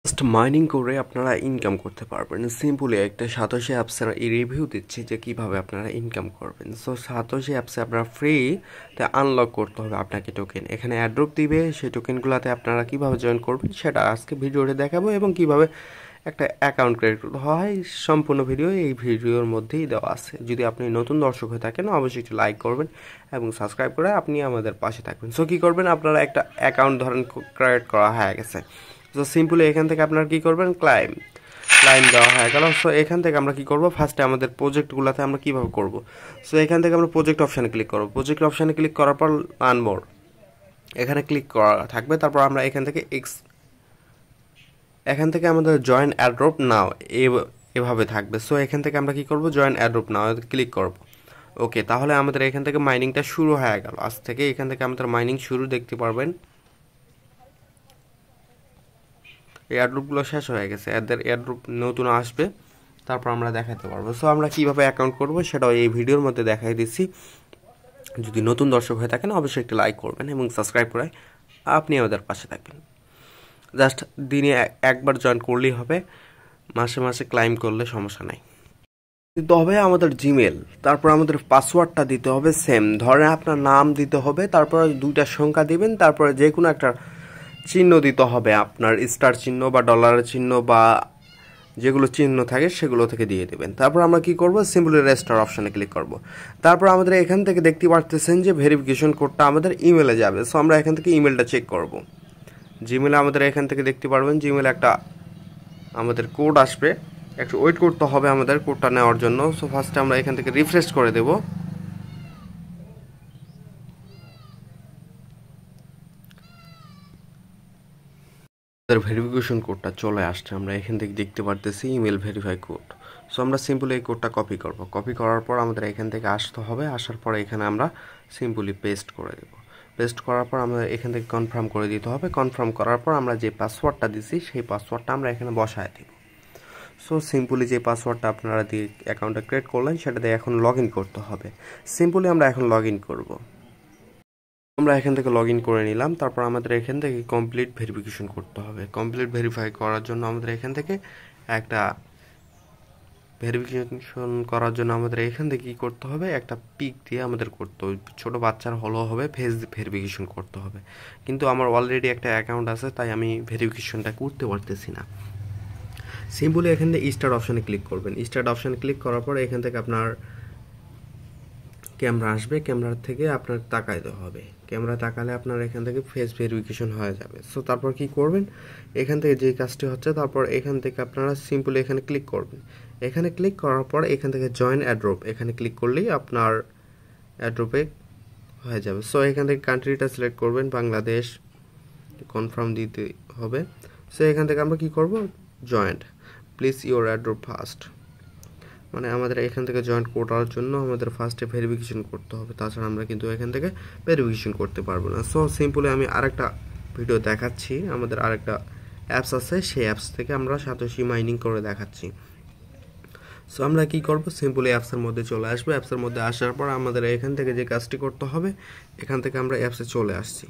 Just mining করে আপনারা income করতে পারবেন। সিম্পলি একটা সাতোশি অ্যাপসের রিভিউ দিচ্ছি যে কিভাবে আপনারা ইনকাম করবেন। সো সাতোশি অ্যাপসে আপনারা ফ্রিতে আনলক করতে হবে আপনাকে টোকেন। এখানে অ্যাড্রপ দিবে, সেই টোকেনগুলোতে আপনারা কিভাবে জয়েন করবেন সেটা আজকে ভিডিওতে দেখাবো, এবং কিভাবে একটা অ্যাকাউন্ট ক্রিয়েট করতে হয় সম্পূর্ণ ভিডিও এই ভিডিওর মধ্যেই দেওয়া আছে। যদি আপনি নতুন দর্শক হয়ে থাকেন অবশ্যই একটু লাইক করবেন এবং সাবস্ক্রাইব করে আপনি আমাদের পাশে থাকবেন। সো কী করবেন, আপনারা একটা অ্যাকাউন্ট ধরেন ক্রিয়েট করা হয়ে গেছে। সো সিম্পলি এখান থেকে আপনারা কী করবেন, ক্লাইম দেওয়া হয়ে গেল। সো এখান থেকে আমরা কী করবো, ফার্স্টে আমাদের প্রজেক্টগুলোতে আমরা কীভাবে করব। সো এখান থেকে আমরা প্রজেক্ট অপশানে ক্লিক করবো। প্রজেক্ট অপশানে ক্লিক করার পর লার্ন মোর এখানে ক্লিক করা থাকবে। তারপর আমরা এখান থেকে আমাদের জয়েন অ্যাড্রপ নাও এভাবে থাকবে। সো এখান থেকে আমরা কী করবো, জয়েন অ্যাড্রপ নাও ক্লিক করব। ওকে, তাহলে আমাদের এখান থেকে মাইনিংটা শুরু হয়ে গেল। আজ থেকে এখান থেকে আমাদের মাইনিং শুরু দেখতে পারবেন। এয়ারড্রপগুলো শেষ হয়ে গেছে, এদের এয়ারড্রপ নতুন আসবে, তারপর আমরা দেখাতে পারবো। সো আমরা কীভাবে অ্যাকাউন্ট করবো সেটাও এই ভিডিওর মধ্যে দেখাই দিচ্ছি। যদি নতুন দর্শক হয়ে থাকেন অবশ্যই একটি লাইক করবেন এবং সাবস্ক্রাইব করে আপনি আমাদের পাশে থাকবেন। জাস্ট দিনে একবার জয়েন করলেই হবে, মাসে মাসে ক্লাইম করলে সমস্যা নাই। দিতে হবে আমাদের জিমেল, তারপর আমাদের পাসওয়ার্ডটা দিতে হবে সেম। ধরেন আপনার নাম দিতে হবে, তারপর 2টা সংখ্যা দিবেন, তারপরে যে কোনো একটা চিহ্ন দিতে হবে, আপনার স্টার চিহ্ন বা ডলারের চিহ্ন বা যেগুলো চিহ্ন থাকে সেগুলো থেকে দিয়ে দেবেন। তারপর আমরা কি করব, সিম্পলি রেজিস্টার অপশানে ক্লিক করব। তারপর আমাদের এখান থেকে দেখতে পারতেছেন যে ভেরিফিকেশন কোডটা আমাদের ইমেলে যাবে। সো আমরা এখান থেকে ইমেলটা চেক করব। জিমেলে আমাদের এখান থেকে দেখতে পারবেন জিমেলে একটা আমাদের কোড আসবে, একটু ওয়েট করতে হবে আমাদের কোডটা নেওয়ার জন্য। সো ফার্স্টে আমরা এখান থেকে রিফ্রেশ করে দেব। ভেরিফিকেশন কোডটা চলে আসছে, আমরা এখান থেকে দেখতে পারতেছি ইমেল ভেরিফাই কোড। সো আমরা সিম্পলি এই কোডটা কপি করব। কপি করার পর আমাদের এখান থেকে আসতে হবে, আসার পর এখানে আমরা সিম্পলি পেস্ট করে দেব। পেস্ট করার পর আমরা এখান থেকে কনফার্ম করে দিতে হবে। কনফার্ম করার পর আমরা যে পাসওয়ার্ডটা দিছি সেই পাসওয়ার্ডটা আমরা এখানে বসায় দেব। সো সিম্পলি যে পাসওয়ার্ডটা আপনারা দিয়ে অ্যাকাউন্টটা ক্রিয়েট করলেন সেটা দিয়ে এখন লগ ইন করতে হবে। সিম্পলি আমরা এখন লগ ইন করবো। আমরা এখান থেকে লগ ইন করে নিলাম। তারপর আমাদের এখান থেকে কমপ্লিট ভেরিফিকেশন করতে হবে। কমপ্লিট ভেরিফাই করার জন্য আমাদের এখান থেকে একটা ভেরিফিকেশন করার জন্য আমাদের এখান থেকে কী করতে হবে, একটা পিক দিয়ে আমাদের করতে হবে। ছোটো বাচ্চার হলো হবে ফেস ভেরিফিকেশন করতে হবে, কিন্তু আমার অলরেডি একটা অ্যাকাউন্ট আছে তাই আমি ভেরিফিকেশনটা করতে পারতেছি না। সিম্পলি এখান থেকে স্টার্ট অপশানে ক্লিক করবেন। স্টার্ট অপশানে ক্লিক করার পর এখান থেকে আপনার ক্যামেরা আসবে, ক্যামেরার থেকে আপনার তাকাইতে হবে। ক্যামেরা তাকালে আপনার এখান থেকে ফেস ভেরিফিকেশন হয়ে যাবে। সো তারপর কি করবেন, এখান থেকে যে কাজটি হচ্ছে, তারপর এখান থেকে আপনারা সিম্পলি এখানে ক্লিক করবেন। এখানে ক্লিক করার পর এখান থেকে জয়েন অ্যাড্রপ এখানে ক্লিক করলেই আপনার অ্যাড্রপে হয়ে যাবে। সো এখান থেকে কান্ট্রিটা সিলেক্ট করবেন, বাংলাদেশ, কনফার্ম দিতে হবে। সো এখান থেকে আমরা কি করব, joint please your airdrop first, মানে আমাদের এখান থেকে জয়েন্ট করার জন্য আমাদের ফার্স্টে ভেরিফিকেশন করতে হবে, তাছাড়া আমরা কিন্তু এখান থেকে ভেরিফিকেশন করতে পারবো না। সো সিম্পলি আমি আরেকটা ভিডিও দেখাচ্ছি, আমাদের আরেকটা অ্যাপস আছে, সেই অ্যাপস থেকে আমরা সাতোশি মাইনিং করে দেখাচ্ছি। সো আমরা কি করব, সিম্পলি অ্যাপসের মধ্যে চলে আসবো। অ্যাপসের মধ্যে আসার পর আমাদের এখান থেকে যে কাজটি করতে হবে, এখান থেকে আমরা অ্যাপসে চলে আসছি।